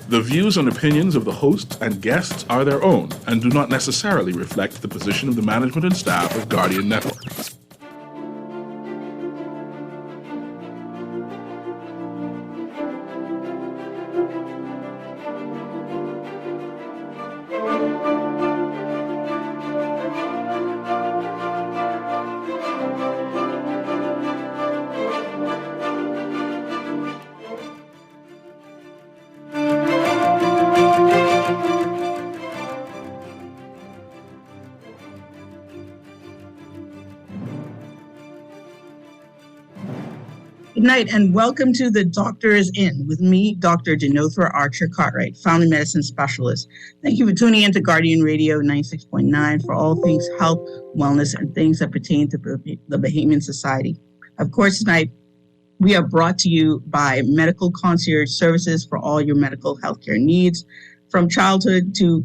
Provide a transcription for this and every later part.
The views and opinions of the hosts and guests are their own and do not necessarily reflect the position of the management and staff of Guardian Network. Good night and welcome to The Doctor is In with me, Dr. Denothra Archer Cartwright, family medicine specialist. Thank you for tuning in to Guardian Radio 96.9 for all things health, wellness, and things that pertain to the Bahamian Society. Of course, tonight we are brought to you by Medical Concierge Services for all your medical healthcare needs, from childhood to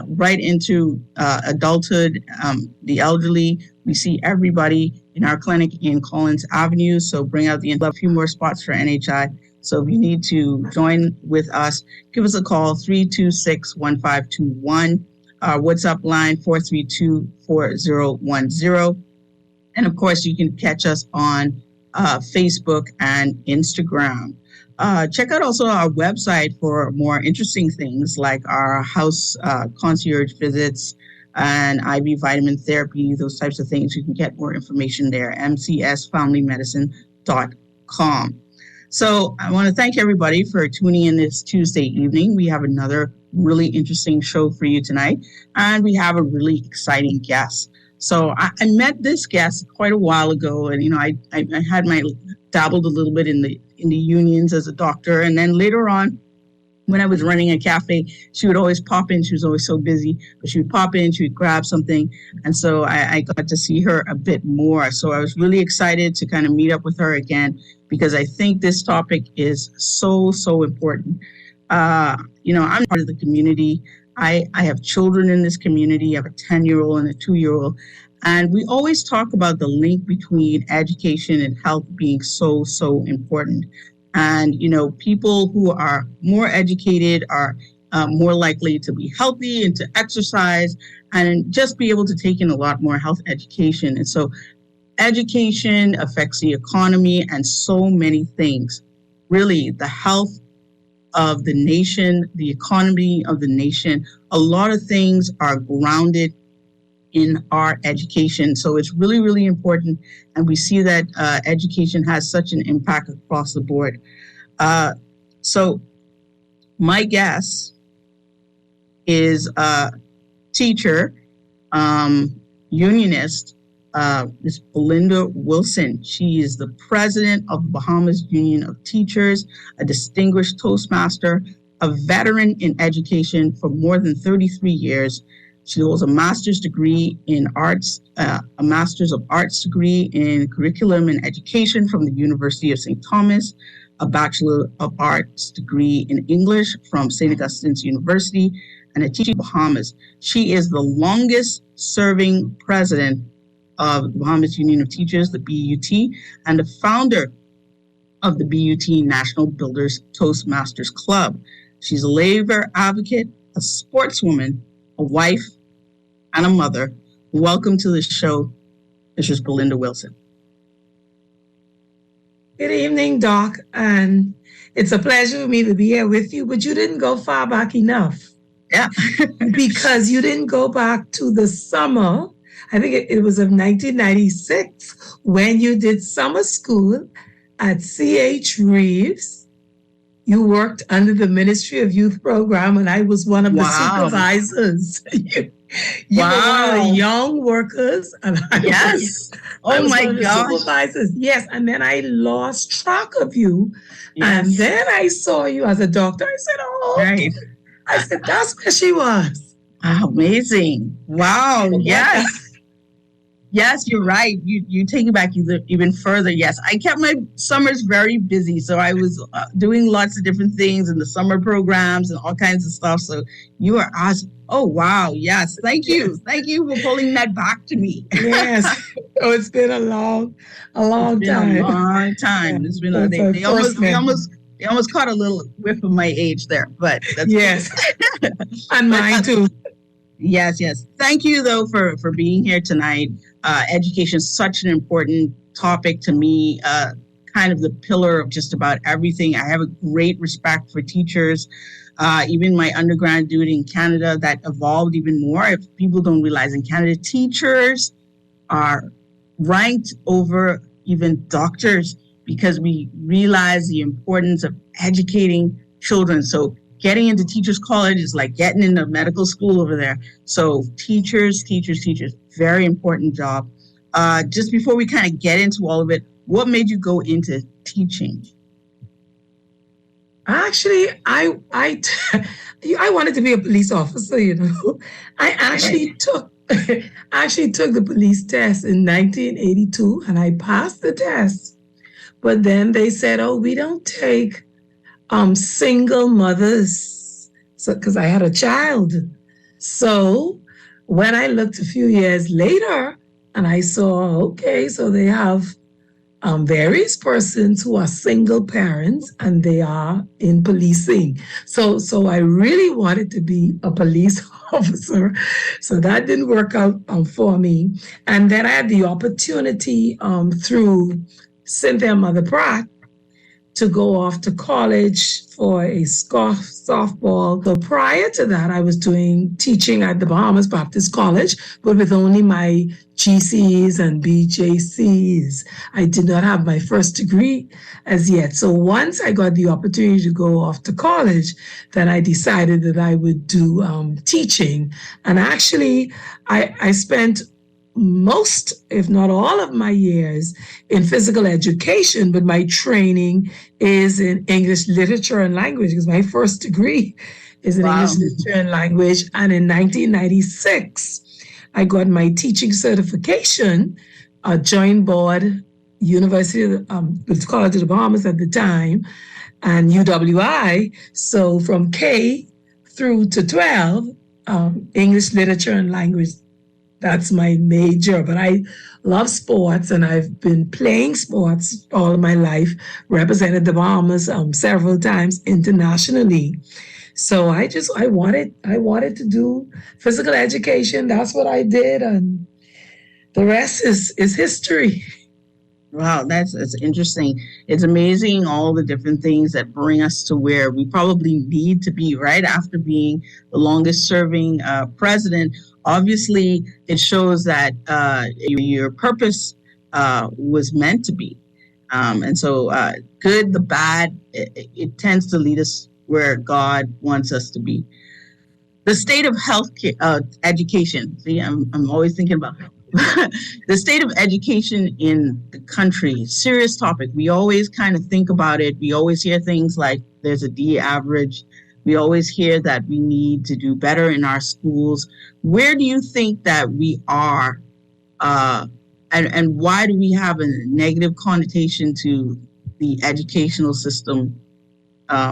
right into adulthood, the elderly. We see everybody in our clinic in Collins Avenue, so bring out a few more spots for NHI. So if you need to join with us, give us a call, 326-1521. Our WhatsApp line, 432-4010. And of course, you can catch us on Facebook and Instagram. Check out also our website for more interesting things like our house concierge visits and IV vitamin therapy, those types of things. You can get more information there, mcsfamilymedicine.com. So I want to thank everybody for tuning in this Tuesday evening. We have another really interesting show for you tonight, and we have a really exciting guest. So I met this guest quite a while ago, and I had dabbled a little bit in the unions as a doctor, and then later on, when I was running a cafe, she would always pop in. She was always so busy, but she would pop in, she would grab something. And so I got to see her a bit more. So I was really excited to kind of meet up with her again, because I think this topic is so, so important. I'm part of the community. I have children in this community. I have a 10-year-old and a 2-year-old. And we always talk about the link between education and health being so, so important. And, people who are more educated are more likely to be healthy and to exercise and just be able to take in a lot more health education. And so education affects the economy and so many things. Really, the health of the nation, the economy of the nation, a lot of things are grounded in our education. So it's really, really important. And we see that education has such an impact across the board. So my guest is a teacher, unionist, Ms. Belinda Wilson. She is the president of the Bahamas Union of Teachers, a distinguished Toastmaster, a veteran in education for more than 33 years. She holds a master's degree in arts, a master's of arts degree in curriculum and education from the University of St. Thomas, a bachelor of arts degree in English from St. Augustine's University, and a teaching Bahamas. She is the longest serving president of the Bahamas Union of Teachers, the BUT, and the founder of the BUT National Builders Toastmasters Club. She's a labor advocate, a sportswoman, a wife, and a mother. Welcome to the show, Mrs. Belinda Wilson. Good evening, Doc, and it's a pleasure for me to be here with you, but you didn't go far back enough. Yeah. Because you didn't go back to the summer, I think it was of 1996, when you did summer school at C.H. Reeves. You worked under the Ministry of Youth Program, and I was one of the supervisors. You were one of the young workers. And I was my gosh. Supervisors. Yes, and then I lost track of you. Yes. And then I saw you as a doctor. I said, right. I said, that's where she was. Amazing. Wow. Yes. Yes, you're right. You take it back even further. Yes, I kept my summers very busy. So I was doing lots of different things in the summer programs and all kinds of stuff. So you are awesome. Oh, wow. Yes. Thank you. Thank you for pulling that back to me. Yes. Oh, it's been a long time. A long time. It's been they almost You almost caught a little whiff of my age there, but that's Yes, and mine too. Yes, yes. Thank you, though, for being here tonight. Education is such an important topic to me, kind of the pillar of just about everything. I have a great respect for teachers. Even my undergraduate in Canada, that evolved even more. If people don't realize, in Canada, teachers are ranked over even doctors because we realize the importance of educating children. So getting into teachers college is like getting into medical school over there. So teachers, very important job. Just before we kind of get into all of it, what made you go into teaching? Actually, I wanted to be a police officer. I actually took the police test in 1982, and I passed the test. But then they said, "Oh, we don't take single mothers," so because I had a child. So when I looked a few years later, and I saw, okay, so they have various persons who are single parents and they are in policing. So I really wanted to be a police officer. So that didn't work out for me. And then I had the opportunity through Cynthia Mother Pratt to go off to college for a softball. So prior to that, I was doing teaching at the Bahamas Baptist College, but with only my GCs and BJCs. I did not have my first degree as yet. So once I got the opportunity to go off to college, then I decided that I would do teaching. And actually, I spent most, if not all of my years in physical education, but my training is in English literature and language because my first degree is in English literature and language. And in 1996, I got my teaching certification, joined board, University of the College of the Bahamas at the time, and UWI. So from K through to 12, English literature and language. That's my major, but I love sports and I've been playing sports all of my life, represented the Bahamas several times internationally. So I wanted to do physical education. That's what I did, and the rest is history. Wow, that's interesting. It's amazing all the different things that bring us to where we probably need to be right after being the longest serving president. Obviously, it shows that your purpose was meant to be. And so good, the bad, it tends to lead us where God wants us to be. The state of education. See, I'm always thinking about the state of education in the country. Serious topic. We always kind of think about it. We always hear things like there's a D average. We always hear that we need to do better in our schools. Where do you think that we are? And why do we have a negative connotation to the educational system?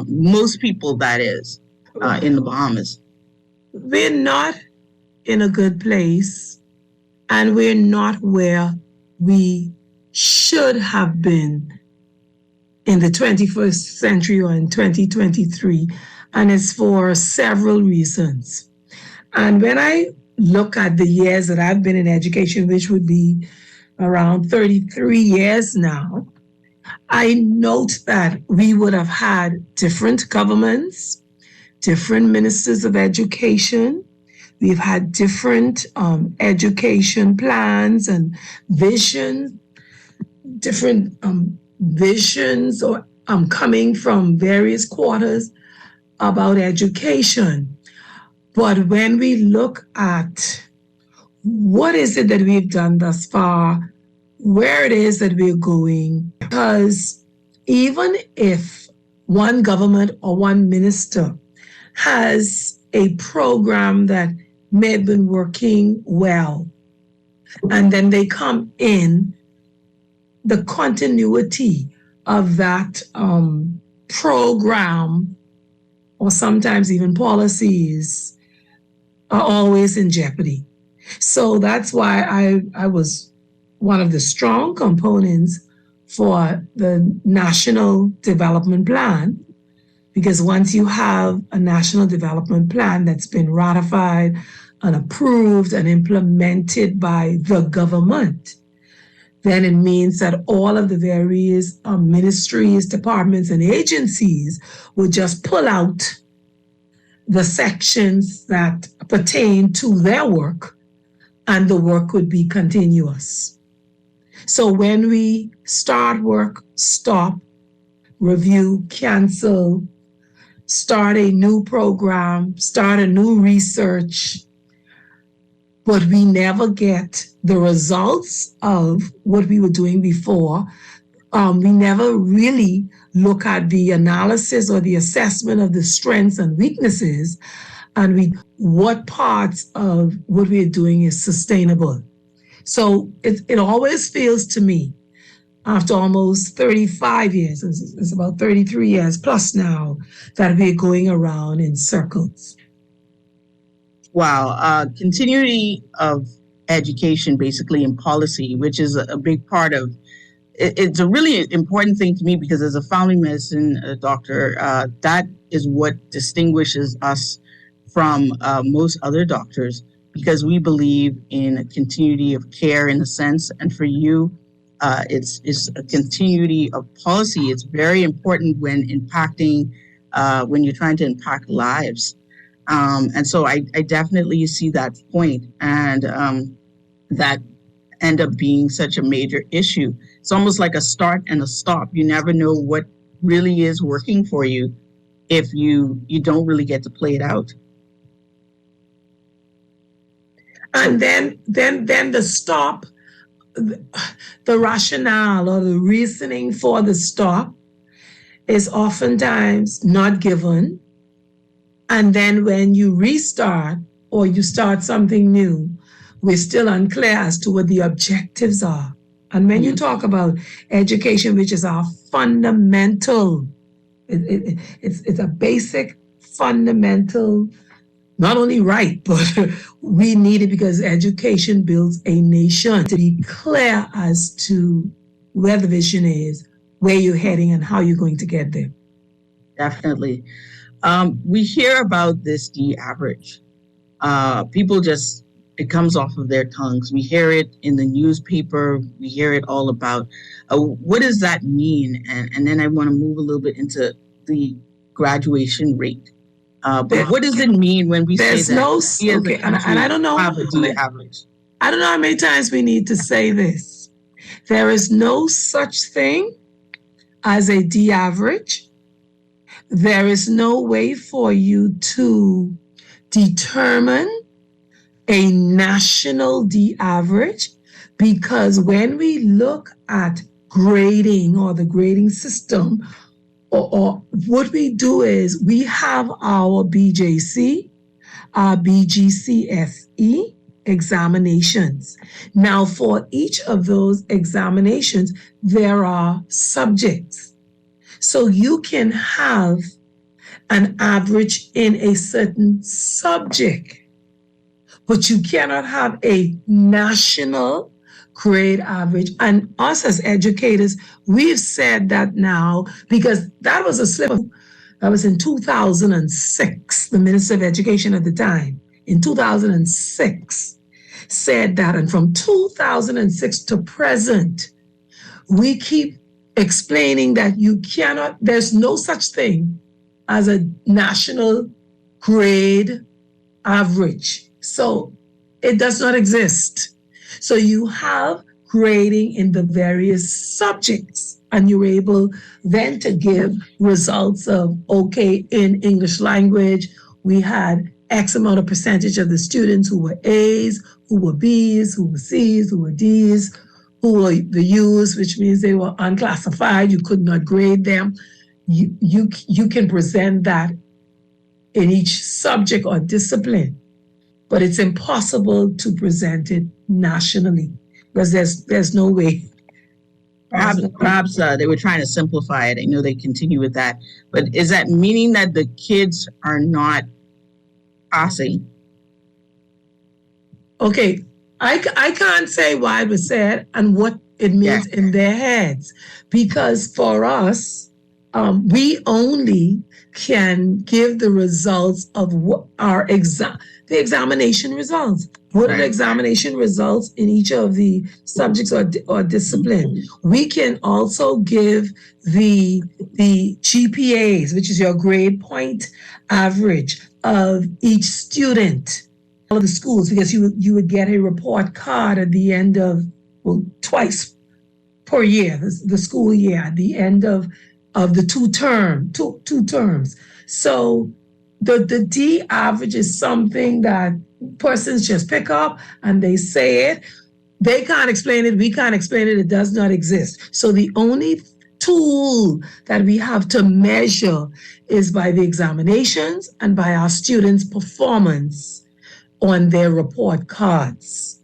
Most people, that is, in the Bahamas. We're not in a good place, and we're not where we should have been in the 21st century or in 2023. And it's for several reasons. And when I look at the years that I've been in education, which would be around 33 years now, I note that we would have had different governments, different ministers of education. We've had different education plans and vision, different visions or coming from various quarters about education. But when we look at what is it that we've done thus far, where it is that we're going, because even if one government or one minister has a program that may have been working well, and then they come in, the continuity of that program or sometimes even policies are always in jeopardy. So that's why I was one of the strong components for the National Development Plan, because once you have a National Development Plan that's been ratified and approved and implemented by the government, then it means that all of the various ministries, departments, and agencies will just pull out the sections that pertain to their work, and the work would be continuous. So when we start work, stop, review, cancel, start a new program, start a new research, but we never get the results of what we were doing before. We never really look at the analysis or the assessment of the strengths and weaknesses, and what parts of what we're doing is sustainable. So it always feels to me, after almost 35 years, it's about 33 years plus now, that we're going around in circles. Wow. Continuity of education, basically, in policy, which is a big part of it. It's a really important thing to me, because as a family medicine doctor, that is what distinguishes us from most other doctors, because we believe in a continuity of care in a sense. And for you, it's a continuity of policy. It's very important when impacting, when you're trying to impact lives. And so I definitely see that point, and that end up being such a major issue. It's almost like a start and a stop. You never know what really is working for you if you don't really get to play it out. And then the stop, the rationale or the reasoning for the stop is oftentimes not given. And then when you restart or you start something new, we're still unclear as to what the objectives are. And when you talk about education, which is our fundamental, it's a basic fundamental, not only right, but we need it, because education builds a nation. To be clear as to where the vision is, where you're heading, and how you're going to get there. Definitely. We hear about this D average. People just, it comes off of their tongues. We hear it in the newspaper. We hear it all about. What does that mean? And then I want to move a little bit into the graduation rate. But what does it mean when we say that? Okay, and I don't know. Have a D average. I don't know how many times we need to say this. There is no such thing as a D average. There is no way for you to determine a national D average, because when we look at grading or the grading system, or what we do is we have our BJC, our BGCSE examinations. Now, for each of those examinations, there are subjects. So you can have an average in a certain subject, but you cannot have a national grade average. And us as educators, we've said that now, because that was a slip. That was in 2006. The Minister of Education at the time, in 2006, said that. And from 2006 to present, we keep explaining that you cannot, there's no such thing as a national grade average. So it does not exist. So you have grading in the various subjects, and you're able then to give results of, okay, in English language, we had X amount of percentage of the students who were A's, who were B's, who were C's, who were D's, who were the U's, which means they were unclassified. You could not grade them. You can present that in each subject or discipline, but it's impossible to present it nationally, because there's no way. Perhaps they were trying to simplify it. I know they continue with that, but is that meaning that the kids are not passing? Okay, I can't say why it was said and what It means in their heads. Because for us, we only can give the results of what our the examination results. What are the examination results in each of the subjects or discipline? We can also give the GPAs, which is your grade point average of each student, all of the schools, because you would get a report card at the end of, well, twice per year, the school year, at the end of the two terms. So the D average is something that persons just pick up and they say it. They can't explain it. We can't explain it. It does not exist. So the only tool that we have to measure is by the examinations and by our students' performance on their report cards.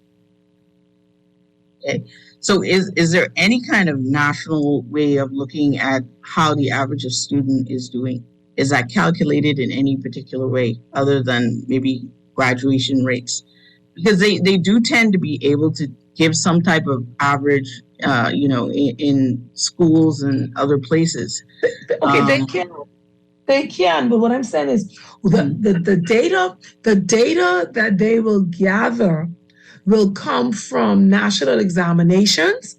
Okay. So is there any kind of national way of looking at how the average of student is doing? Is that calculated in any particular way other than maybe graduation rates? Because they do tend to be able to give some type of average, in schools and other places. Okay, they can, but what I'm saying is the data that they will gather will come from national examinations,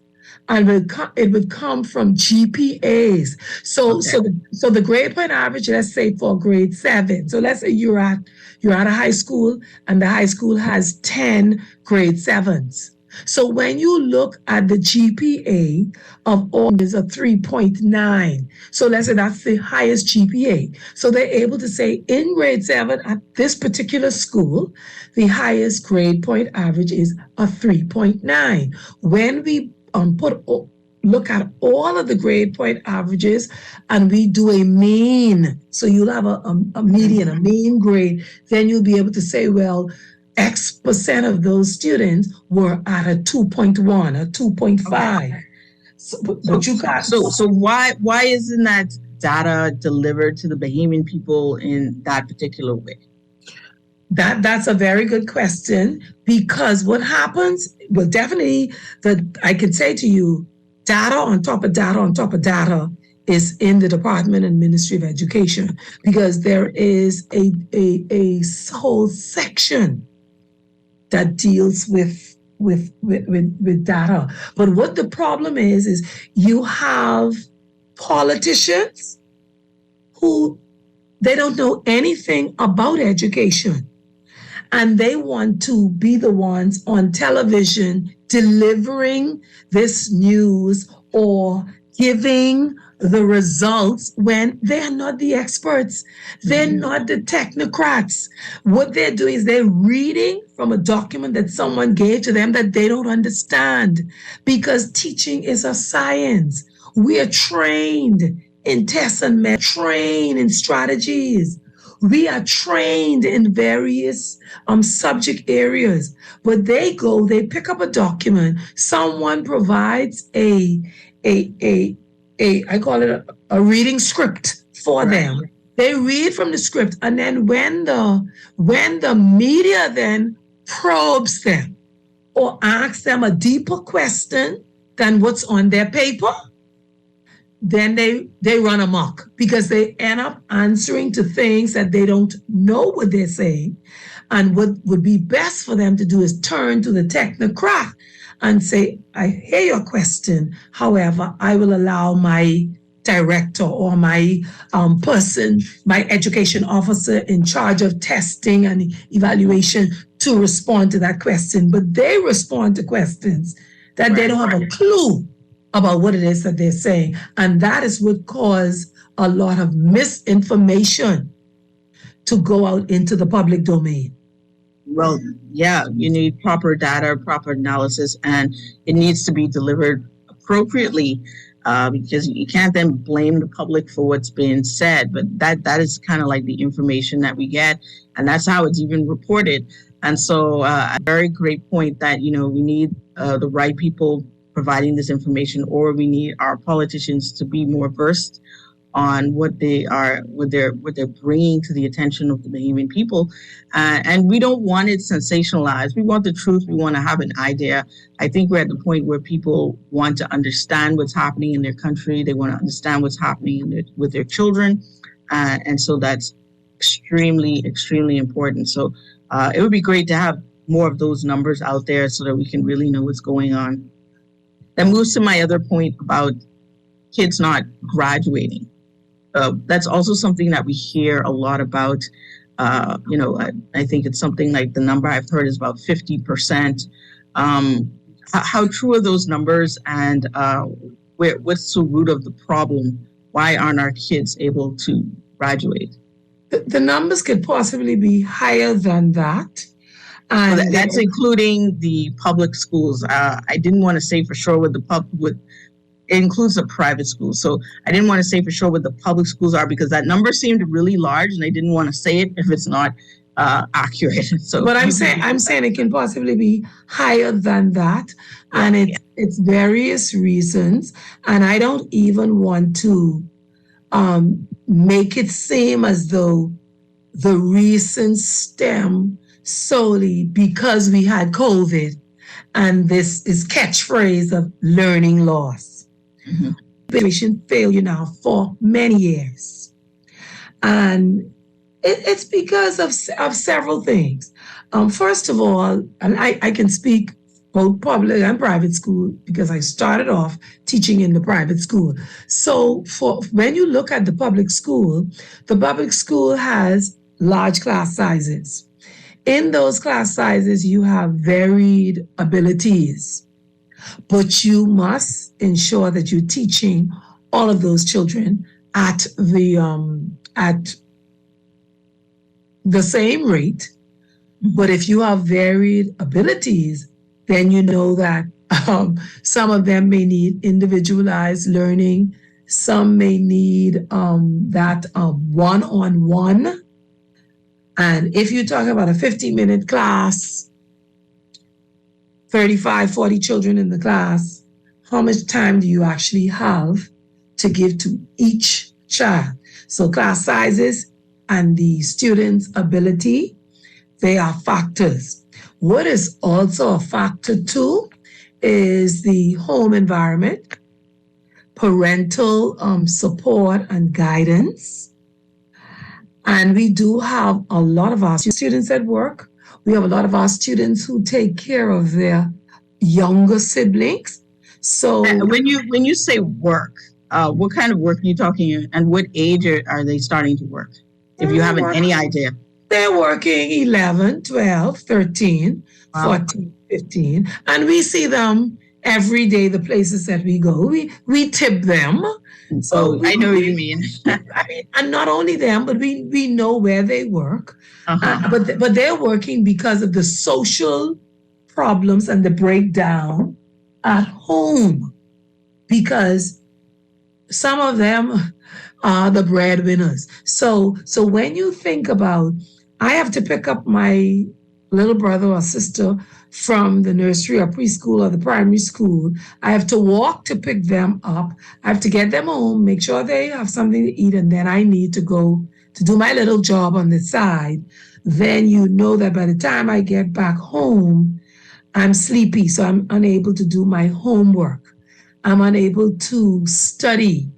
and it would come from GPAs. So the grade point average, let's say for grade 7. So let's say you're at a high school and the high school has 10 grade 7s. So when you look at the GPA of all is a 3.9. So let's say that's the highest GPA. So they're able to say in grade 7 at this particular school, the highest grade point average is a 3.9. When we look at all of the grade point averages and we do a mean, so you'll have a median, a mean grade, then you'll be able to say, well, X% of those students were at a 2.1 or 2.5. Okay. So why isn't that data delivered to the Bahamian people in that particular way? That's a very good question, because what happens, well, definitely I can say to you, data on top of data on top of data is in the Department and Ministry of Education, because there is a whole section that deals with data. But what the problem is you have politicians who they don't know anything about education. And they want to be the ones on television delivering this news or giving the results when they're not the experts. They're not the technocrats. What they're doing is they're reading from a document that someone gave to them that they don't understand, because teaching is a science. We are trained in tests and trained in strategies. We are trained in various subject areas, but they pick up a document. Someone provides I call it a reading script for them. They read from the script, and then when the media then probes them or asks them a deeper question than what's on their paper, then they run amok, because they end up answering to things that they don't know what they're saying. And what would be best for them to do is turn to the technocrat and say, I hear your question. However, I will allow my director or my my education officer in charge of testing and evaluation to respond to that question. But they respond to questions that they don't have a clue about what it is that they're saying. And that is what caused a lot of misinformation to go out into the public domain. Well, yeah, you need proper data, proper analysis, and it needs to be delivered appropriately, because you can't then blame the public for what's being said. But that is kind of like the information that we get, and that's how it's even reported. And so a very great point that, we need the right people providing this information, or we need our politicians to be more versed on what they're bringing to the attention of the Bahamian people, and we don't want it sensationalized. We want the truth. We want to have an idea. I think we're at the point where people want to understand what's happening in their country. They want to understand what's happening with their children, and so that's extremely, extremely important. So it would be great to have more of those numbers out there so that we can really know what's going on. That moves to my other point about kids not graduating. That's also something that we hear a lot about. I think it's something like the number I've heard is about 50%. How true are those numbers, and what's the root of the problem? Why aren't our kids able to graduate? The numbers could possibly be higher than that. And that's including the public schools. I didn't want to say for sure what it includes the private schools. So I didn't want to say for sure what the public schools are because that number seemed really large, and I didn't want to say it if it's not accurate. So, but I'm saying it can possibly be higher than that, and it's various reasons. And I don't even want to make it seem as though the reasons stem solely because we had COVID, and this is catchphrase of learning loss. Mm-hmm. Patient failure now for many years, and it's because of several things. First of all, and I can speak both public and private school because I started off teaching in the private school. So when you look at the public school has large class sizes. In those class sizes, you have varied abilities. But you must ensure that you're teaching all of those children at the same rate. But if you have varied abilities, then you know that some of them may need individualized learning. Some may need that one-on-one. And if you're talking about a 50-minute class, 35, 40 children in the class, how much time do you actually have to give to each child? So class sizes and the student's ability, they are factors. What is also a factor too is the home environment, parental support and guidance. And we do have a lot of our students at work. We have a lot of our students who take care of their younger siblings. So when you say work, what kind of work are you talking, and what age are they starting to work? If you haven't any idea. They're working 11, 12, 13, wow. 14, 15. And we see them every day, the places that we go. We tip them. So I know what you mean. And not only them, but we know where they work. But they're working because of the social problems and the breakdown at home. Because some of them are the breadwinners. So when you think about, I have to pick up my little brother or sister from the nursery or preschool or the primary school. I have to walk to pick them up. I have to get them home, make sure they have something to eat, and then I need to go to do my little job on the side. Then you know that by the time I get back home, I'm sleepy, so I'm unable to do my homework. I'm unable to study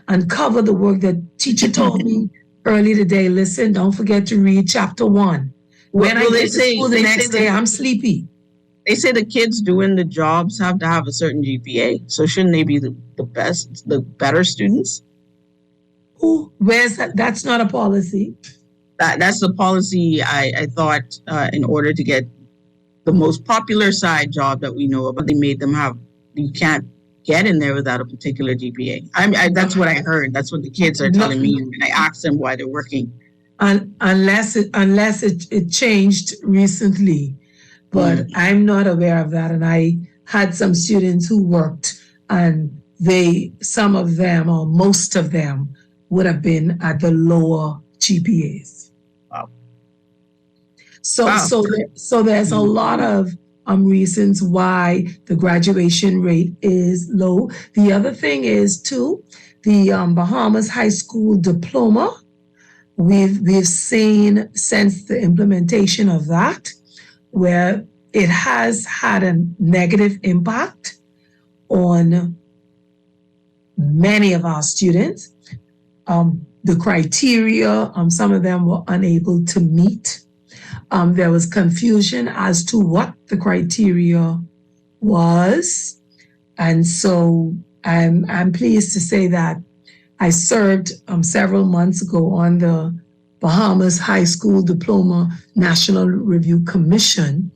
and cover the work that teacher told me early today. Listen, don't forget to read chapter 1. When I get to school the next day, I'm sleepy. They say the kids doing the jobs have to have a certain GPA. So shouldn't they be the better students? Where's that? That's not a policy. That's the policy, I thought, in order to get the most popular side job that we know about. They made them have, you can't get in there without a particular GPA. That's what I heard. That's what the kids are telling me. And I asked them why they're working. Unless it changed recently. But I'm not aware of that. And I had some students who worked, and some of them or most of them would have been at the lower GPAs. Wow. So there's a lot of reasons why the graduation rate is low. The other thing is too the Bahamas High School Diploma. We've seen since the implementation of that, where it has had a negative impact on many of our students. The criteria, some of them were unable to meet. There was confusion as to what the criteria was. And so I'm pleased to say that I served several months ago on the Bahamas High School Diploma National Review Commission,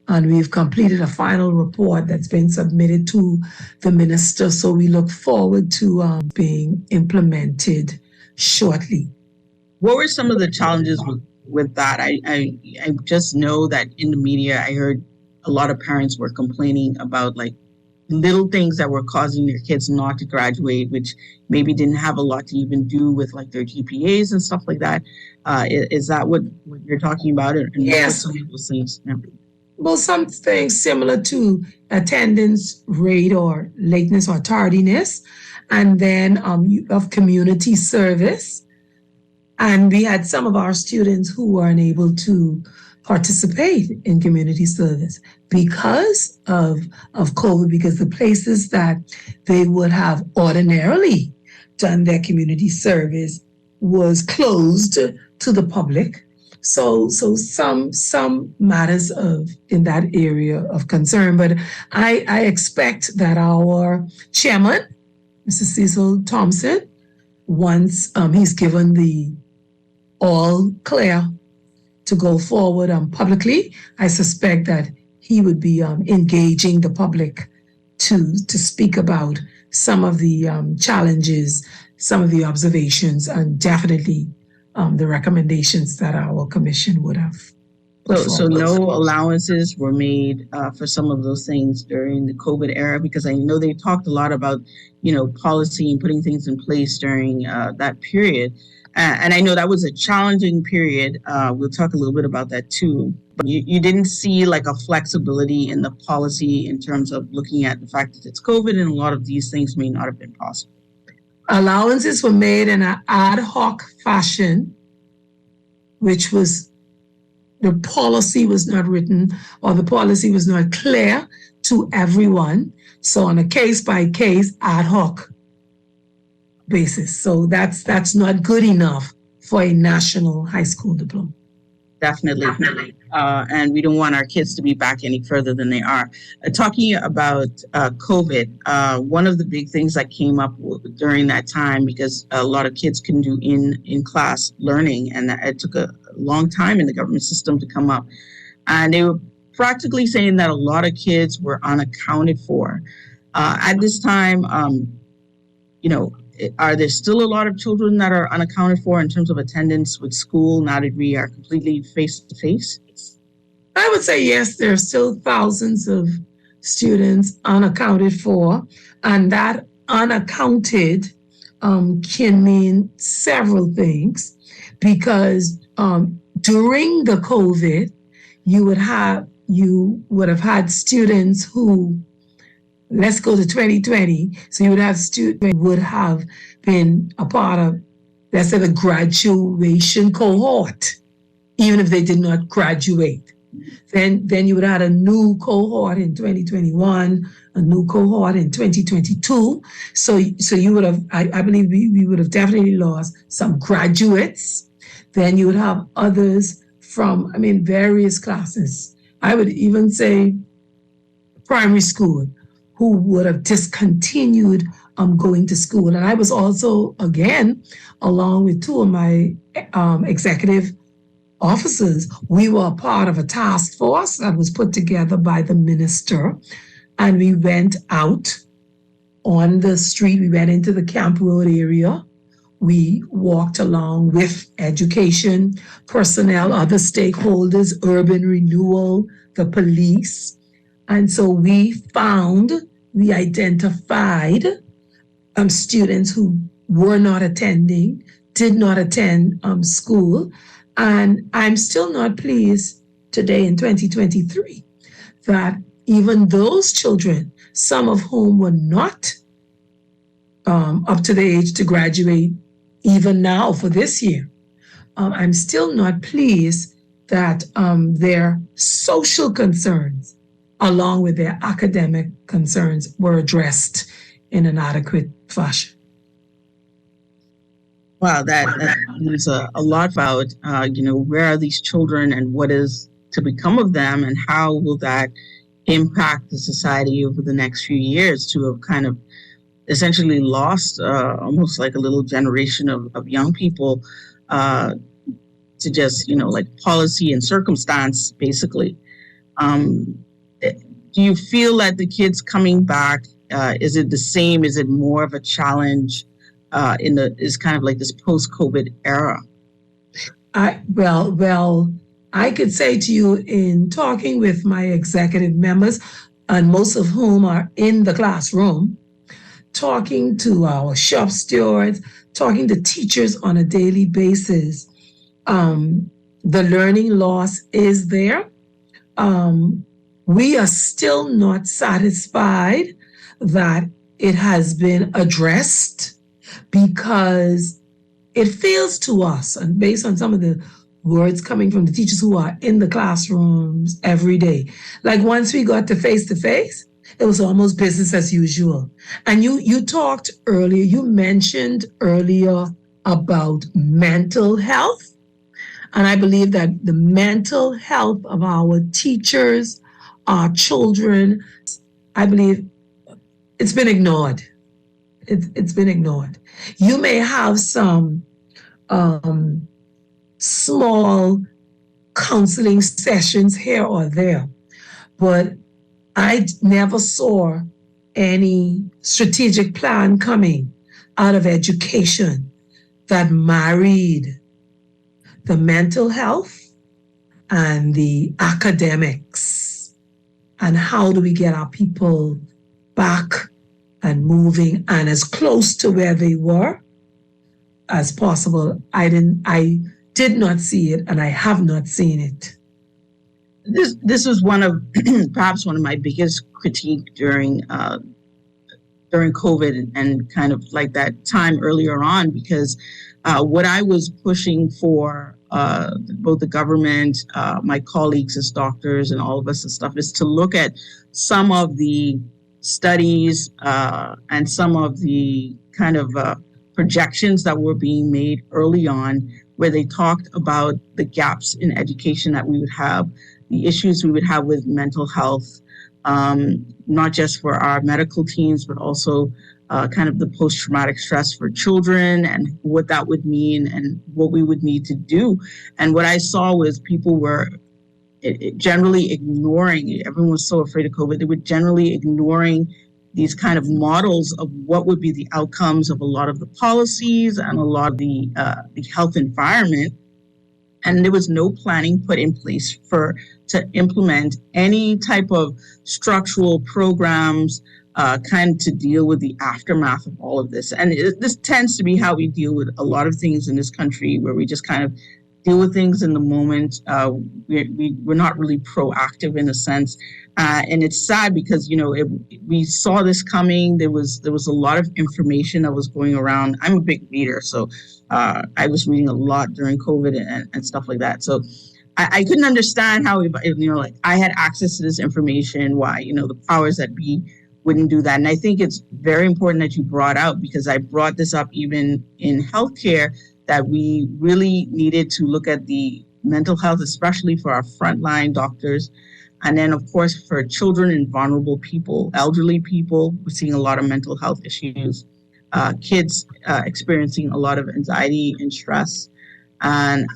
and we've completed a final report that's been submitted to the minister. So we look forward to being implemented shortly. What were some of the challenges with that? I just know that in the media, I heard a lot of parents were complaining about like little things that were causing their kids not to graduate, which maybe didn't have a lot to even do with like their GPAs and stuff like that. Is that what you're talking about? And yes. Some of those things. Yeah. Well, some things similar to attendance rate or lateness or tardiness, and then of community service. And we had some of our students who were unable to participate in community service because of COVID, because the places that they would have ordinarily done their community service was closed to the public. So some matters in that area of concern, but I expect that our chairman, Mr. Cecil Thompson, once he's given the all clear to go forward publicly, I suspect that he would be engaging the public to speak about some of the challenges, some of the observations, and definitely the recommendations that our commission would have. So no allowances were made for some of those things during the COVID era, because I know they talked a lot about, policy and putting things in place during that period. And I know that was a challenging period. We'll talk a little bit about that too. But you didn't see like a flexibility in the policy in terms of looking at the fact that it's COVID and a lot of these things may not have been possible. Allowances were made in an ad hoc fashion, which was the policy was not written or the policy was not clear to everyone. So on a case by case ad hoc basis. So that's not good enough for a national high school diploma. Definitely. And we don't want our kids to be back any further than they are. Talking about COVID, one of the big things that came up during that time, because a lot of kids couldn't do in-class learning, and it took a long time in the government system to come up. And they were practically saying that a lot of kids were unaccounted for. At this time, are there still a lot of children that are unaccounted for in terms of attendance with school now that we are completely face-to-face? I would say yes, there are still thousands of students unaccounted for, and that unaccounted can mean several things, because during the COVID, you would have had students who, let's go to 2020. So you would have students who would have been a part of, let's say, the graduation cohort, even if they did not graduate. Then you would have a new cohort in 2021, a new cohort in 2022. So you would have, I believe we would have definitely lost some graduates. Then you would have others from, various classes. I would even say primary school, who would have discontinued going to school. And I was also, again, along with two of my executive officers, we were a part of a task force that was put together by the minister. And we went out on the street. We went into the Camp Road area. We walked along with education personnel, other stakeholders, urban renewal, the police. And so we identified students who were not attending, did not attend school. And I'm still not pleased today in 2023 that even those children, some of whom were not up to the age to graduate even now for this year. I'm still not pleased that their social concerns, along with their academic concerns, were addressed in an adequate fashion. Wow, that is a lot about, where are these children and what is to become of them, and how will that impact the society over the next few years, to have kind of essentially lost almost like a little generation of young people to just, like policy and circumstance, basically. Do you feel that the kids coming back, is it the same? Is it more of a challenge is kind of like this post-COVID era? I could say to you, in talking with my executive members, and most of whom are in the classroom, talking to our shop stewards, talking to teachers on a daily basis, the learning loss is there. We are still not satisfied that it has been addressed, because it feels to us, and based on some of the words coming from the teachers who are in the classrooms every day, like once we got to face, it was almost business as usual. And you talked earlier, you mentioned earlier about mental health. And I believe that the mental health of our teachers, our children, I believe it's been ignored. It's been ignored. You may have some small counseling sessions here or there, but I never saw any strategic plan coming out of education that married the mental health and the academics. And how do we get our people back and moving and as close to where they were as possible? I did not see it, and I have not seen it. This was one of perhaps one of my biggest critique during COVID and kind of like that time earlier on, because what I was pushing for both the government, my colleagues as doctors, and all of us and stuff, is to look at some of the studies and some of the kind of projections that were being made early on, where they talked about the gaps in education that we would have, the issues we would have with mental health, not just for our medical teams, but also kind of the post-traumatic stress for children and what that would mean and what we would need to do. And what I saw was people were generally ignoring it. Everyone was so afraid of COVID. They were generally ignoring these kind of models of what would be the outcomes of a lot of the policies and a lot of the health environment. And there was no planning put in place to implement any type of structural programs kind of to deal with the aftermath of all of this. And this tends to be how we deal with a lot of things in this country, where we just kind of deal with things in the moment. We're not really proactive in a sense. And it's sad because, we saw this coming. There was a lot of information that was going around. I'm a big reader, so I was reading a lot during COVID and stuff like that. So I couldn't understand how, like I had access to this information, why, the powers that be wouldn't do that. And I think it's very important that you brought out, because I brought this up even in healthcare, that we really needed to look at the mental health, especially for our frontline doctors. And then, of course, for children and vulnerable people, elderly people, we're seeing a lot of mental health issues, kids experiencing a lot of anxiety and stress. And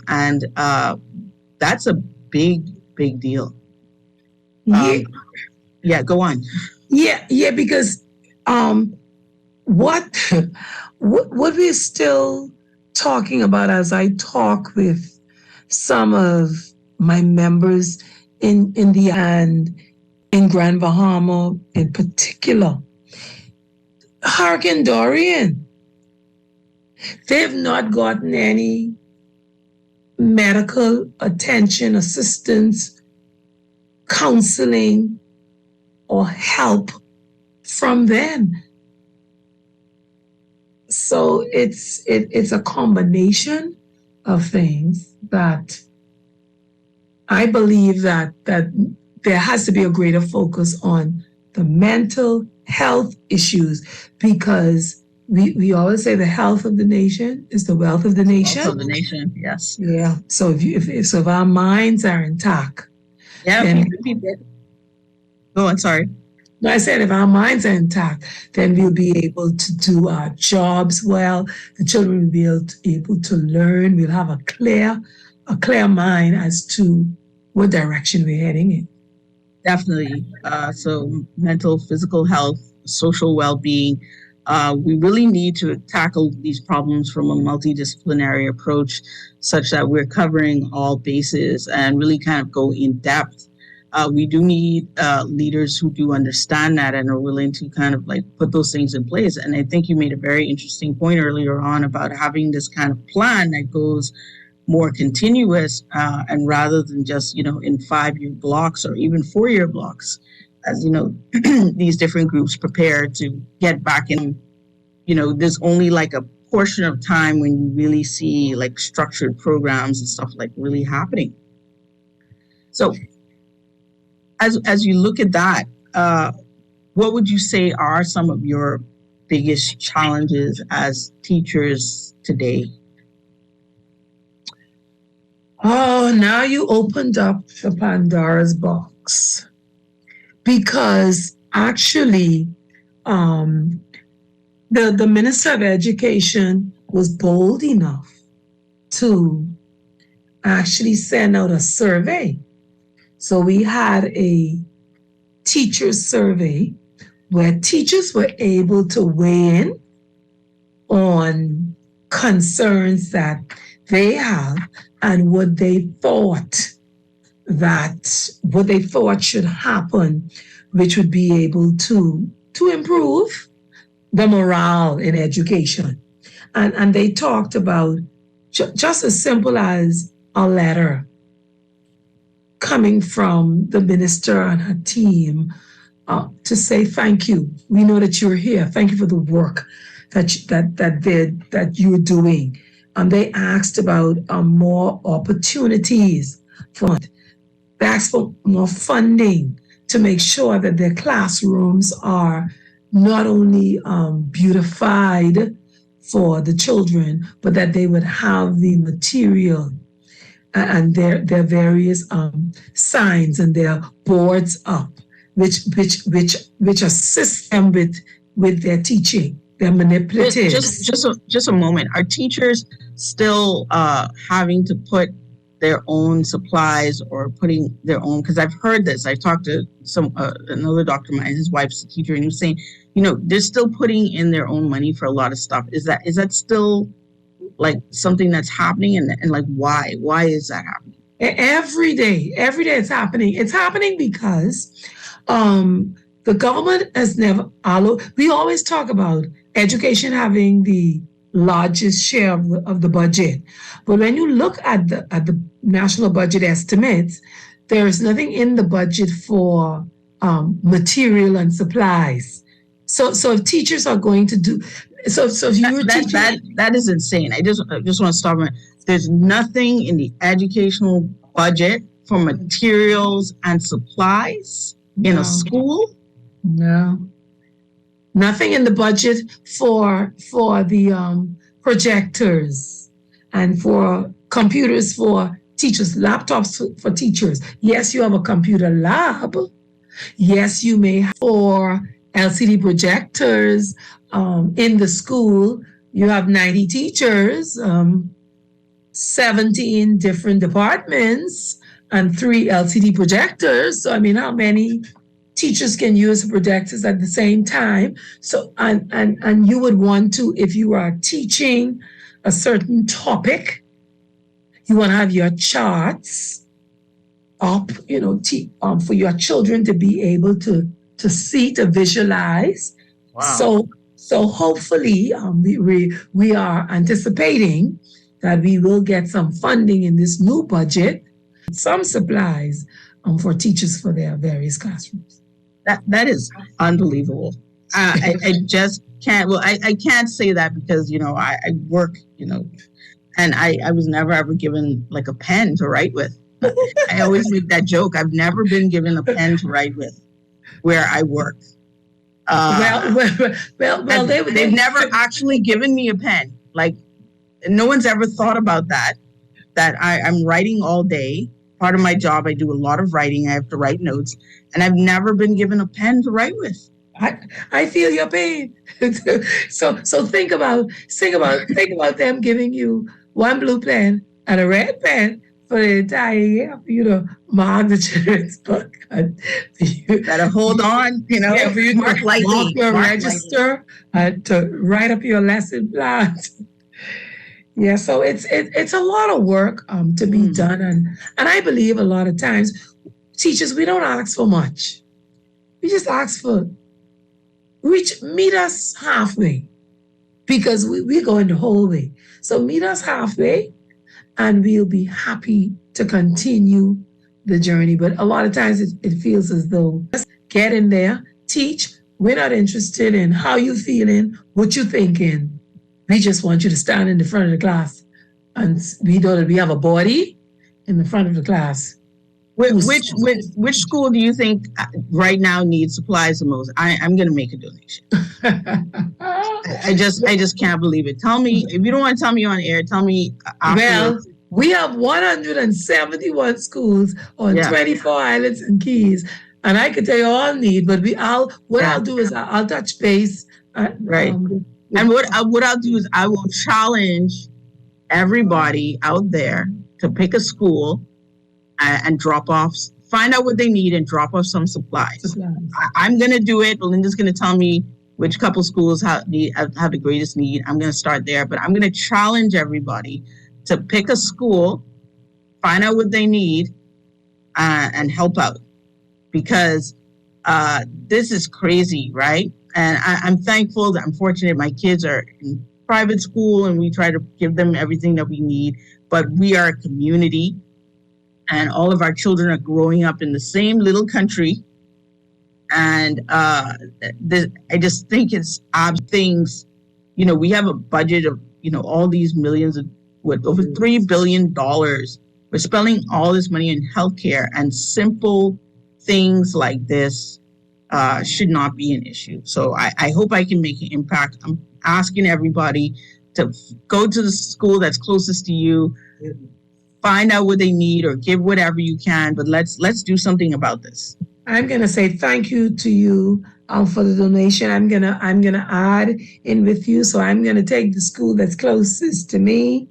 that's a big deal. Yeah, go on. Yeah, because what we're still talking about, as I talk with some of my members in India and in Grand Bahama in particular, Hurricane Dorian, they've not gotten any medical attention, assistance, counseling, or help from them. So it's a combination of things that I believe that there has to be a greater focus on the mental health issues, because we always say the health of the nation is the wealth of the nation. Wealth of the nation, yes. Yeah. So if our minds are intact, Yeah, then people. Oh, I'm sorry. no, I said if our minds are intact, then we'll be able to do our jobs well. The children will be able to learn. We'll have a clear mind as to what direction we're heading in. Definitely. So mental, physical health, social well-being. We really need to tackle these problems from a multidisciplinary approach, such that we're covering all bases and really kind of go in depth. We do need leaders who do understand that and are willing to kind of like put those things in place. And I think you made a very interesting point earlier on about having this kind of plan that goes more continuous, and rather than just, in 5-year blocks or even 4-year blocks, as these different groups prepare to get back in. There's only like a portion of time when you really see like structured programs and stuff like really happening. So as you look at that, what would you say are some of your biggest challenges as teachers today? Oh, now you opened up the Pandora's box, because actually, the Minister of Education was bold enough to actually send out a survey. So we had a teacher's survey where teachers were able to weigh in on concerns that they have and what they thought should happen, which would be able to improve the morale in education. And they talked about just as simple as a letter coming from the minister and her team to say, thank you. We know that you're here. Thank you for the work that you're doing. And they asked about more opportunities they asked for more funding to make sure that their classrooms are not only beautified for the children, but that they would have the material and their various signs and their boards up, which assist them with their teaching. They're manipulative. Just a moment. Are teachers still having to put their own supplies or putting their own? Because I've heard this. I've talked to another doctor of mine. His wife's a teacher, and he was saying, they're still putting in their own money for a lot of stuff. Is that still like something that's happening? And like why? Why is that happening? Every day it's happening. It's happening because the government has never allowed. We always talk about education having the largest share of the budget, but when you look at the national budget estimates, there is nothing in the budget for material and supplies. So if teachers are going to do so, if you were teaching, that is insane. I just want to stop. There's nothing in the educational budget for materials and supplies in a school. No. Nothing in the budget for the projectors and for computers for teachers, laptops for teachers. Yes, you have a computer lab. Yes, you may have for LCD projectors in the school. You have 90 teachers, 17 different departments, and 3 LCD projectors. So, how many teachers can use projectors at the same time? So, and you would want to, if you are teaching a certain topic, you want to have your charts up, for your children to be able to see, to visualize. Wow. So hopefully we are anticipating that we will get some funding in this new budget, some supplies for teachers for their various classrooms. That is unbelievable. I just can't. Well, I can't say that because I work, and I was never ever given like a pen to write with. I always make that joke. I've never been given a pen to write with where I work. They've never actually given me a pen. Like, no one's ever thought about that. That I'm writing all day. Part of my job, I do a lot of writing. I have to write notes, and I've never been given a pen to write with. I feel your pain. So think about them giving you one blue pen and a red pen for the entire year for you to mark the children's book. Gotta hold on, for you to mark your register and to write up your lesson plans. Yeah, so it's a lot of work to be done, and I believe a lot of times teachers, we don't ask for much. We just ask for meet us halfway, because we go in the whole way. So meet us halfway, and we'll be happy to continue the journey. But a lot of times it feels as though just get in there, teach. We're not interested in how you feeling, what you thinking. We just want you to stand in the front of the class, and we know that we have a body in the front of the class. Which school do you think right now needs supplies the most? I'm going to make a donation. I just can't believe it. Tell me, if you don't want to tell me on air, tell me afterwards. Well, we have 171 schools on 24 islands and keys, and I could tell you all need, but I'll do is I'll touch base. Right. And what I'll do is I will challenge everybody out there to pick a school and drop off, find out what they need and drop off some supplies. I'm going to do it. Belinda's going to tell me which couple schools have the greatest need. I'm going to start there, but I'm going to challenge everybody to pick a school, find out what they need, and help out, because this is crazy, right? And I'm thankful that I'm fortunate my kids are in private school and we try to give them everything that we need. But we are a community and all of our children are growing up in the same little country. And I just think it's odd things. We have a budget of, all these millions of, over $3 billion. We're spending all this money in healthcare, and simple things like this should not be an issue. So I hope I can make an impact. I'm asking everybody to go to the school that's closest to you, find out what they need, or give whatever you can. But let's do something about this. I'm gonna say thank you to you for the donation. I'm gonna add in with you. So I'm gonna take the school that's closest to me,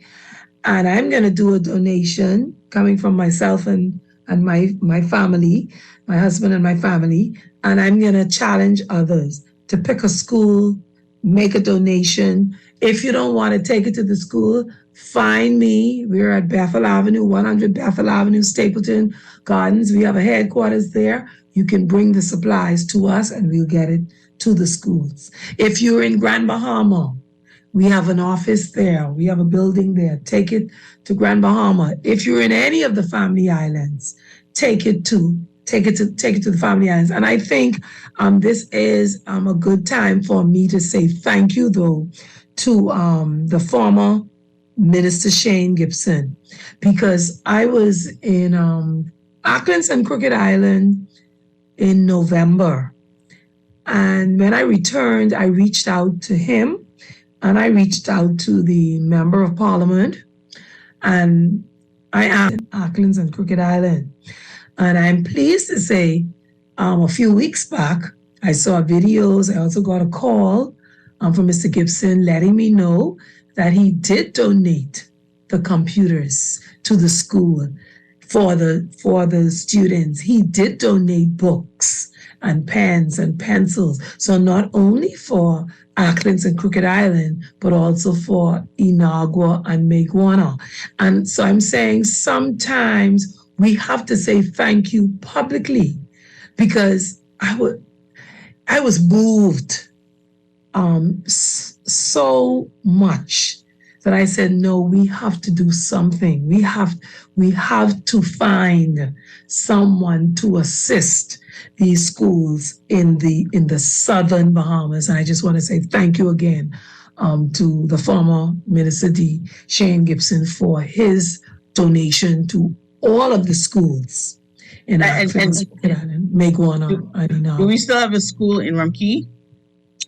and I'm gonna do a donation coming from myself and my family, my husband and my family. And I'm going to challenge others to pick a school, make a donation. If you don't want to take it to the school, find me. We're at Bethel Avenue, 100 Bethel Avenue, Stapleton Gardens. We have a headquarters there. You can bring the supplies to us and we'll get it to the schools. If you're in Grand Bahama, we have an office there. We have a building there. Take it to Grand Bahama. If you're in any of the family islands, take it to the family islands. And I think this is a good time for me to say thank you, though, to the former Minister Shane Gibson, because I was in Auckland and Crooked Island in November. And when I returned, I reached out to him and I reached out to the Member of Parliament, and I asked Auckland and Crooked Island. And I'm pleased to say a few weeks back, I saw videos. I also got a call from Mr. Gibson letting me know that he did donate the computers to the school for the students. He did donate books and pens and pencils. So not only for Auckland and Crooked Island, but also for Inagua and Maguana. And so I'm saying sometimes we have to say thank you publicly, because I was moved so much that I said, no, we have to do something. We have to find someone to assist these schools in the southern Bahamas. And I just want to say thank you again to the former Minister D. Shane Gibson for his donation to all of the schools in Meguana. Do we still have a school in Rumkey?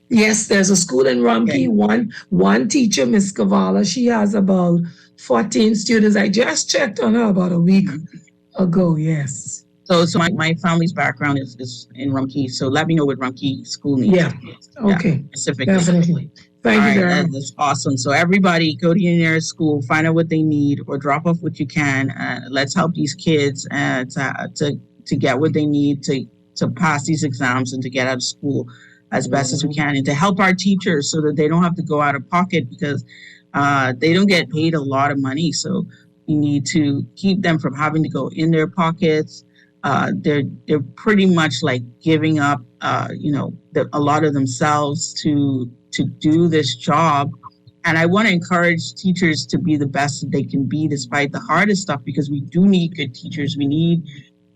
Yes, there's a school in Rumkey. Okay. One teacher, Miss Kavala, she has about 14 students. I just checked on her about a week ago. Yes. So my family's background is in Rumkey. So let me know what Rumkey school needs. Yeah. Okay. Specifically. Definitely. Thank you very much. That's awesome. So everybody go to your nearest school, find out what they need, or drop off what you can. Let's help these kids to get what they need to pass these exams and to get out of school as best as we can, and to help our teachers so that they don't have to go out of pocket, because they don't get paid a lot of money. So we need to keep them from having to go in their pockets. They're pretty much like giving up, a lot of themselves to do this job. And I want to encourage teachers to be the best that they can be despite the hardest stuff, because we do need good teachers. We need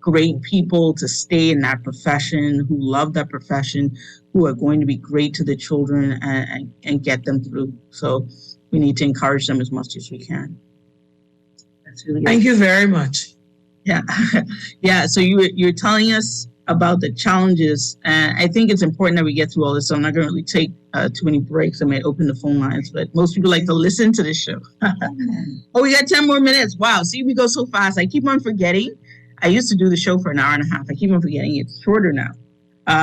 great people to stay in that profession, who love that profession, who are going to be great to the children and get them through. So we need to encourage them as much as we can. That's really Thank you very much. Yeah. Yeah. So you're telling us about the challenges, and I think it's important that we get through all this. So I'm not going to really take too many breaks. I may open the phone lines, but most people like to listen to this show. Oh, we got 10 more minutes. Wow. See, we go so fast. I keep on forgetting. I used to do the show for an hour and a half. I keep on forgetting it's shorter now.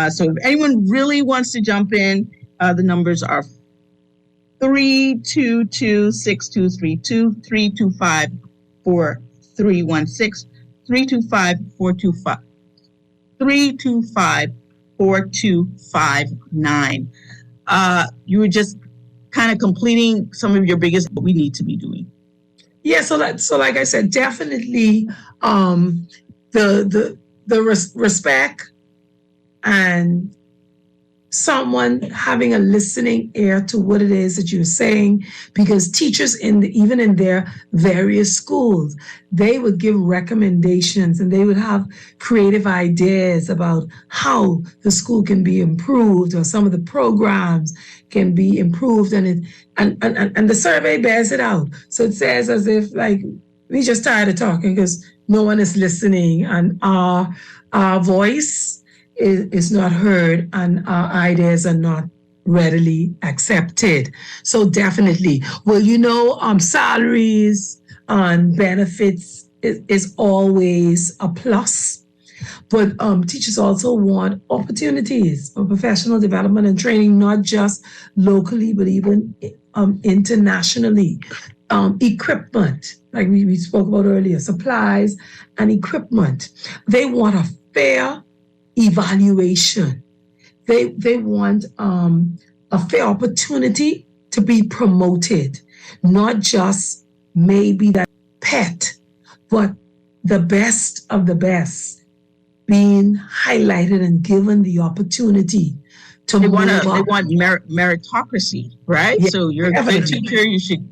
So if anyone really wants to jump in, the numbers are 322-6232, 325-4316, 325-425, 325-4259. You were just kind of completing some of your biggest what we need to be doing. Yeah, so like I said, definitely the respect and someone having a listening ear to what it is that you're saying, because teachers even in their various schools, they would give recommendations and they would have creative ideas about how the school can be improved or some of the programs can be improved, and the survey bears it out. So it says as if like we just tired of talking because no one is listening, and our voice is not heard and our ideas are not readily accepted. So definitely, well, salaries and benefits is always a plus. But teachers also want opportunities for professional development and training, not just locally, but even internationally. Equipment, like we spoke about earlier, supplies and equipment. They want a fair evaluation. They want a fair opportunity to be promoted, not just maybe that pet, but the best of the best being highlighted and given the opportunity to They want meritocracy, right? Yeah, so you're definitely. a good teacher.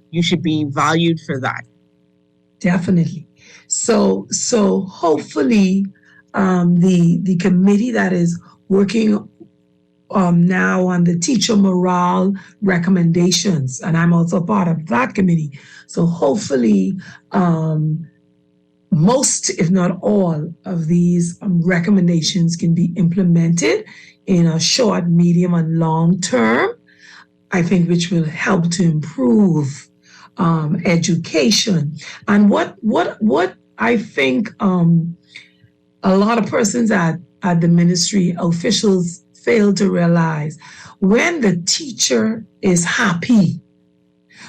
You should be valued for that. Definitely. So hopefully the committee that is working now on the teacher morale recommendations, and I'm also part of that committee. So hopefully most, if not all, of these recommendations can be implemented in a short, medium, and long term, I think, which will help to improve education. And what I think a lot of persons at the ministry, officials, fail to realize, when the teacher is happy,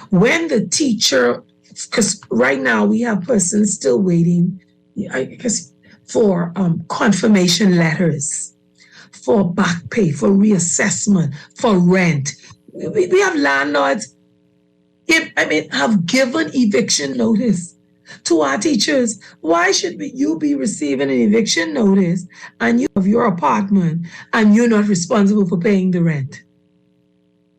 when the teacher, because right now we have persons still waiting, I guess, for confirmation letters, for back pay, for reassessment, for rent. We have landlords have given eviction notice to our teachers. Why should you be receiving an eviction notice and you have your apartment and you're not responsible for paying the rent?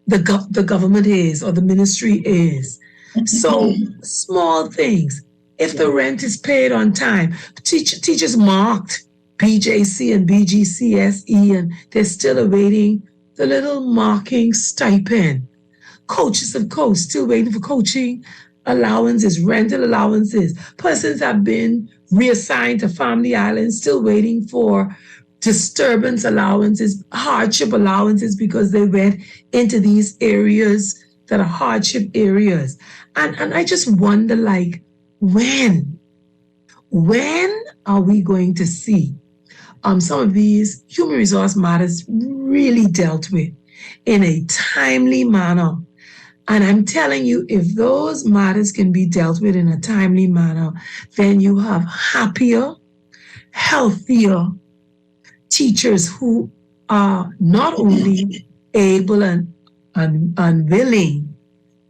The government is, or the ministry is. So small things. If the rent is paid on time, teachers marked BJC and BGCSE, and they're still awaiting the little marking stipend. Coaches, of course, still waiting for coaching allowances, rental allowances. Persons have been reassigned to family islands, still waiting for disturbance allowances, hardship allowances, because they went into these areas that are hardship areas. And I just wonder, like, when are we going to see some of these human resource matters really dealt with in a timely manner? And I'm telling you, if those matters can be dealt with in a timely manner, then you have happier, healthier teachers who are not only able and willing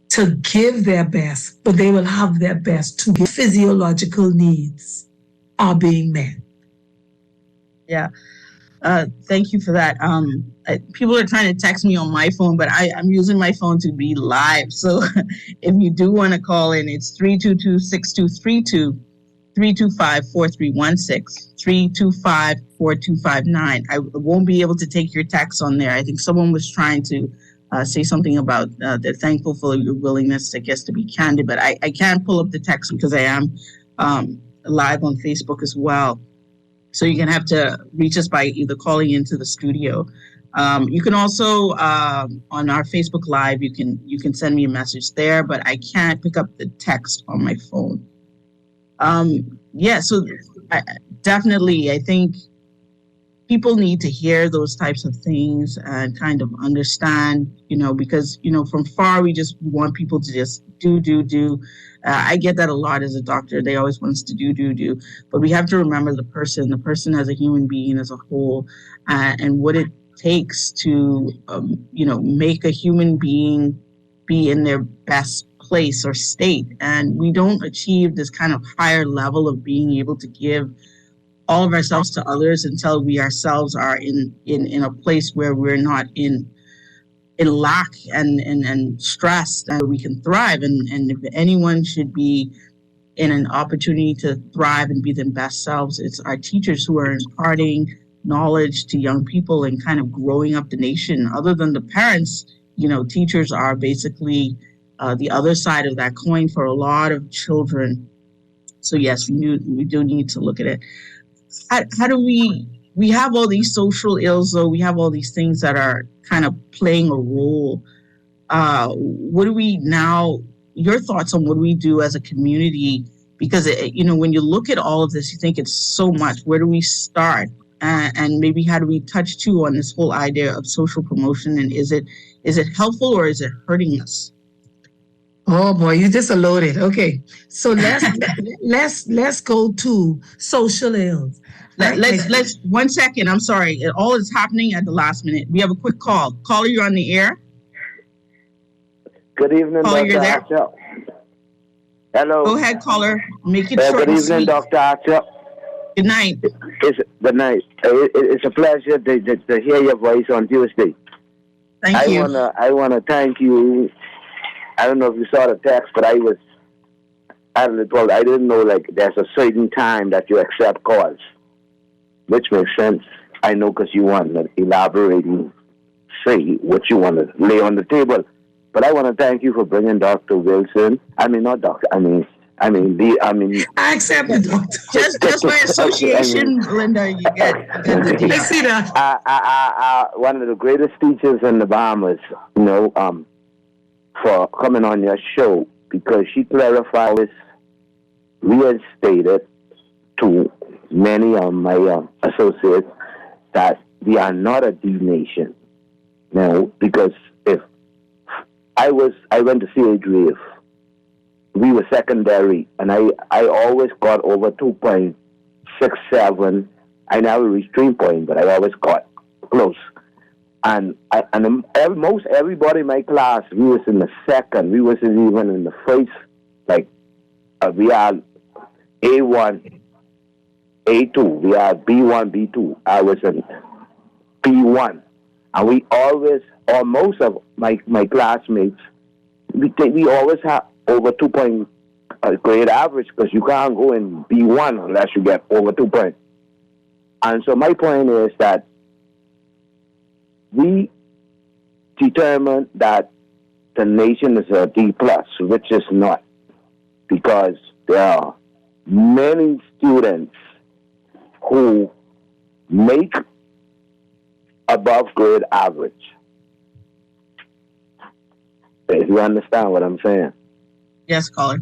to give their best, but they will have their best to give. Physiological needs are being met. Yeah. Thank you for that. People are trying to text me on my phone, but I'm using my phone to be live. So if you do want to call in, it's 322-6232, 325-4316, 325-4259. I won't be able to take your text on there. I think someone was trying to say something about they're thankful for your willingness, I guess, to be candid, but I can't pull up the text because I am live on Facebook as well. So you're going to have to reach us by either calling into the studio. You can also, on our Facebook Live, you can send me a message there, but I can't pick up the text on my phone. So definitely, I think people need to hear those types of things and kind of understand, because, from far, we just want people to just do. I get that a lot as a doctor. They always want us to do. But we have to remember the person as a human being as a whole, and what it takes to, make a human being be in their best place or state. And we don't achieve this kind of higher level of being able to give all of ourselves to others until we ourselves are in a place where we're not in lack and stress, and we can thrive. And if anyone should be in an opportunity to thrive and be their best selves, it's our teachers who are imparting knowledge to young people and kind of growing up the nation. Other than the parents, teachers are basically the other side of that coin for a lot of children. So yes, we do need to look at it. How do we have all these social ills, though? We have all these things that are kind of playing a role. What do we now, your thoughts on what do we do as a community? Because, when you look at all of this, you think it's so much. Where do we start? And maybe how do we touch too on this whole idea of social promotion? And is it helpful or is it hurting us? Oh boy, you just loaded. Okay, so let's go to social ills. Let's 1 second. I'm sorry. All is happening at the last minute. We have a quick call. Caller, you're on the air. Good evening, caller, Dr. you're there. Archer. Hello. Go ahead, caller. Make it short. Good evening, Dr. Archer. Good night. Good night. It's a pleasure to hear your voice on Tuesday. Thank you. I wanna thank you. I don't know if you saw the text, but I didn't know, like, there's a certain time that you accept calls, which makes sense. I know, because you want to elaborate and say what you want to lay on the table. But I want to thank you for bringing Dr. Wilson. I mean, not doctor. I I accept the doctor. Just by association, Linda, you get the deal. I see that. One of the greatest teachers in the Bahamas, for coming on your show, because she clarified, reinstated to many of my associates that we are not a D nation. Now, because if I went to CH Reef, we were secondary, and I always got over 2.67. I never reached 3 point, but I always got close. And most everybody in my class, we was in the second. We wasn't even in the first. Like, we are A1, A2. We are B1, B2. I was in P1. And we always, or most of my classmates, we always over 2 point grade average, because you can't go in B1 unless you get over 2 points. And so my point is that we determined that the nation is a D plus, which is not, because there are many students who make above grade average. If you understand what I'm saying. Yes, caller.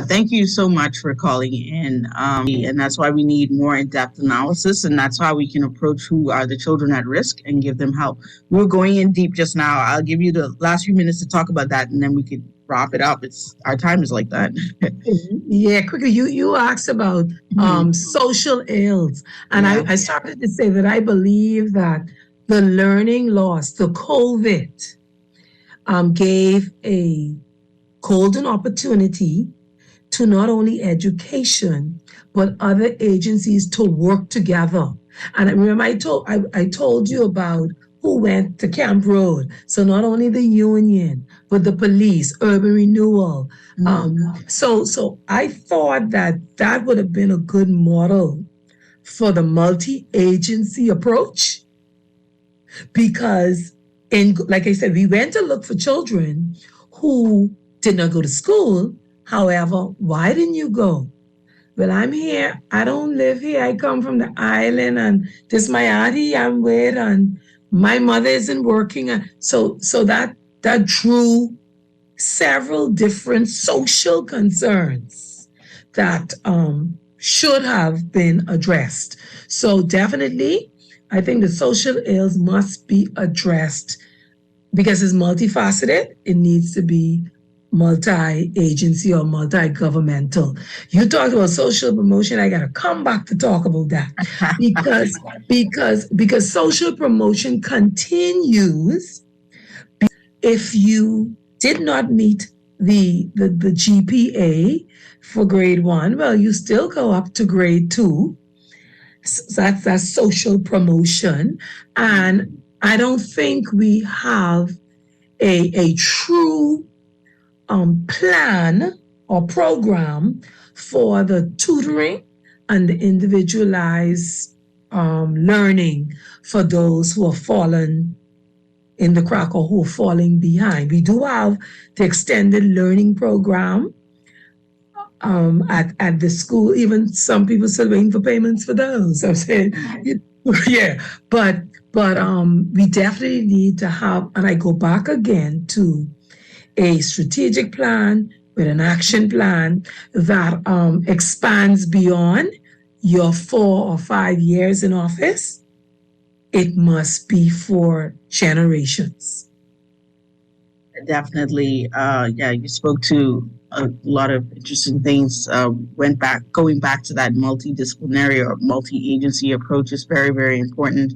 Thank you so much for calling in. And that's why we need more in-depth analysis, and that's how we can approach who are the children at risk and give them help. We were going in deep just now. I'll give you the last few minutes to talk about that, and then we could wrap it up. Our time is like that. Yeah, quickly, you asked about social ills, and I started to say that I believe that the learning loss, the COVID, gave a golden opportunity to not only education, but other agencies to work together. And I remember I told you about who went to Camp Road. So not only the union, but the police, urban renewal. So I thought that would have been a good model for the multi-agency approach, because like I said, we went to look for children who did not go to school. However, why didn't you go? Well, I'm here. I don't live here. I come from the island, and this is my auntie I'm with, and my mother isn't working. So that drew several different social concerns that should have been addressed. So definitely, I think the social ills must be addressed because it's multifaceted. It needs to be multi-agency or multi-governmental. You talked about social promotion. I got to come back to talk about that because social promotion continues. If you did not meet the GPA for grade 1, well, you still go up to grade 2. So that's social promotion. And I don't think we have a true plan or program for the tutoring and the individualized learning for those who have fallen in the crack or who are falling behind. We do have the extended learning program at the school. Even some people still waiting for payments for those. I'm saying, yeah, but we definitely need to have, and I go back again to a strategic plan with an action plan that expands beyond your 4 or 5 years in office. It must be for generations. Definitely. You spoke to a lot of interesting things. Going back to that multidisciplinary or multi-agency approach is very, very important.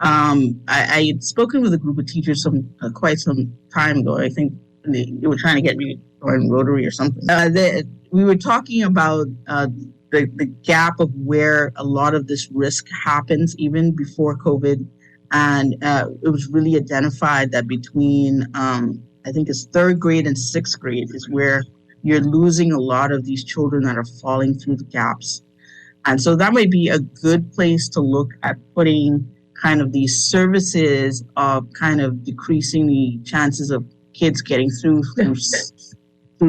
I had spoken with a group of teachers quite some time ago. I think they were trying to get me to join Rotary or something. We were talking about the gap of where a lot of this risk happens even before COVID. And it was really identified that between, I think it's 3rd grade and 6th grade is where you're losing a lot of these children that are falling through the gaps. And so that might be a good place to look at putting kind of these services of kind of decreasing the chances of kids getting through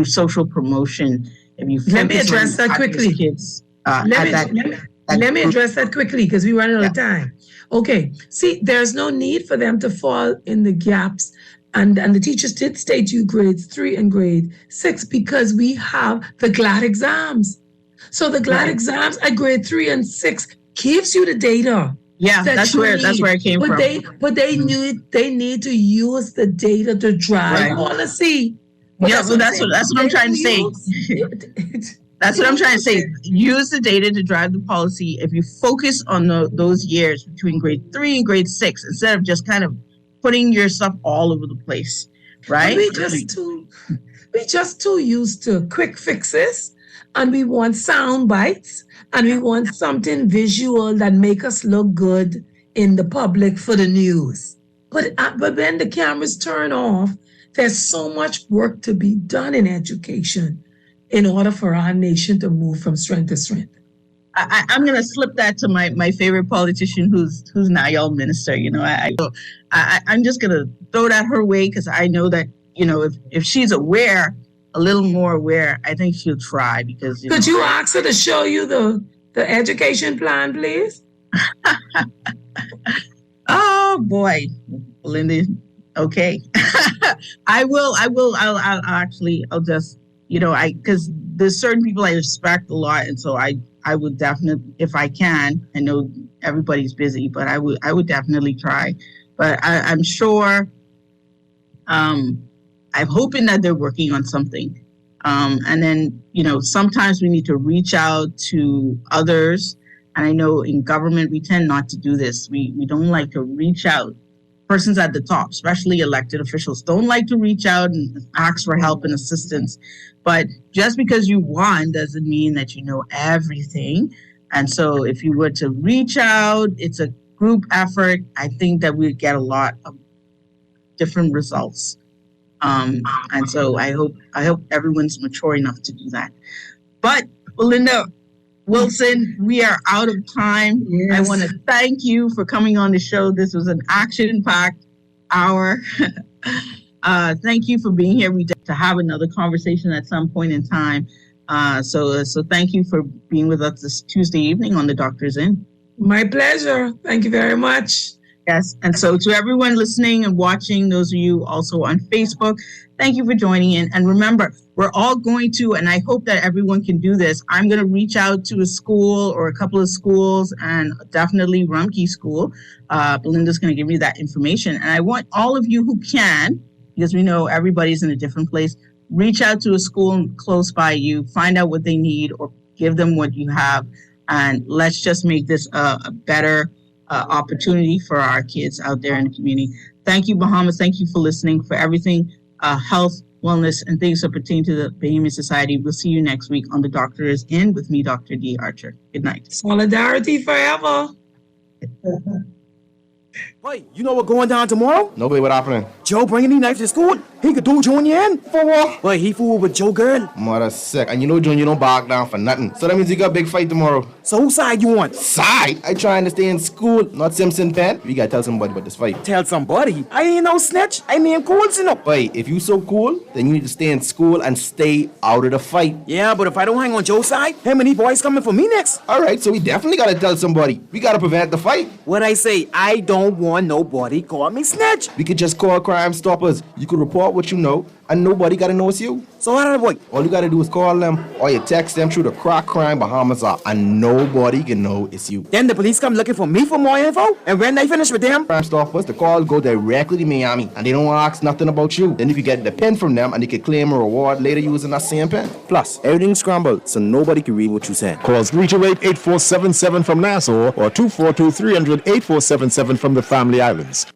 social promotion. If you let me address that quickly. Kids, let me address that quickly because we run out of time. Okay, see, there's no need for them to fall in the gaps. And the teachers did state you grades 3 and grade 6 because we have the GLAD exams. So the GLAD exams at grade 3 and 6 gives you the data. Yeah, that's where it came from. They need to use the data to drive policy. Yeah, so that's what I'm trying to say. That's what I'm trying to say. Use the data to drive the policy. If you focus on those years between grade 3 and grade 6, instead of just kind of putting your stuff all over the place, right? We just too used to quick fixes, and we want sound bites, and we want something visual that make us look good in the public for the news. But when the cameras turn off, There's so much work to be done in education in order for our nation to move from strength to strength. I'm going to slip that to my favorite politician who's now your minister. I'm just going to throw that her way because I know that, if she's aware, a little more aware, I think she'll try because. Could you ask her to show you the education plan, please? Oh boy, Linda. Okay. I'll just, because there's certain people I respect a lot. And so I would definitely, if I can, I know everybody's busy, but I would definitely try. But I'm sure, I'm hoping that they're working on something. And then, sometimes we need to reach out to others. And I know in government, we tend not to do this. We don't like to reach out. Persons at the top, especially elected officials, don't like to reach out and ask for help and assistance. But just because you won doesn't mean that you know everything. And so if you were to reach out, it's a group effort. I think that we'd get a lot of different results. And so I hope everyone's mature enough to do that. But Belinda Wilson, we are out of time. Yes. I want to thank you for coming on the show. This was an action-packed hour. Thank you for being here. We have to have another conversation at some point in time. So thank you for being with us this Tuesday evening on The Doctor's In. My pleasure. Thank you very much. Yes. And so to everyone listening and watching, those of you also on Facebook, thank you for joining in. And remember, we're all going to, and I hope that everyone can do this, I'm going to reach out to a school or a couple of schools and definitely Rumpke School. Belinda's going to give you that information. And I want all of you who can, because we know everybody's in a different place, reach out to a school close by you, find out what they need or give them what you have. And let's just make this a better opportunity for our kids out there in the community. Thank you, Bahamas. Thank you for listening, for everything, health, wellness, and things that pertain to the Bahamian Society. We'll see you next week on The Doctor Is In with me, Dr. D. Archer. Good night. Solidarity forever. Boy, you know what going down tomorrow? No, what happening? Joe bringing these knives to school. He could do Junior in. For what? Boy, he fooled with Joe girl. Mother sick. And you know, Junior don't back down for nothing. So that means you got a big fight tomorrow. So whose side you on? Side? I trying to stay in school, not Simpson Pen. We gotta tell somebody about this fight. Tell somebody? I ain't no snitch. I mean cool, you know. Boy, if you so cool, then you need to stay in school and stay out of the fight. Yeah, but if I don't hang on Joe's side, him and these boys coming for me next. Alright, so we definitely gotta tell somebody. We gotta prevent the fight. What I say, I don't want nobody call me snitch. We could just call Crime Stoppers. You could report what you know, and nobody gotta know it's you. So how did boy? All you gotta do is call them, or you text them through the Crack Crime Bahamas app, and nobody can know it's you. Then the police come looking for me for more info, and when they finish with them, Crime Stoppers, the call go directly to Miami, and they don't ask nothing about you. Then you can get the pen from them, and they can claim a reward later using that same pen. Plus, everything's scrambled, so nobody can read what you said. Call 328-8477 from Nassau or 242-300-8477 from the Family Islands.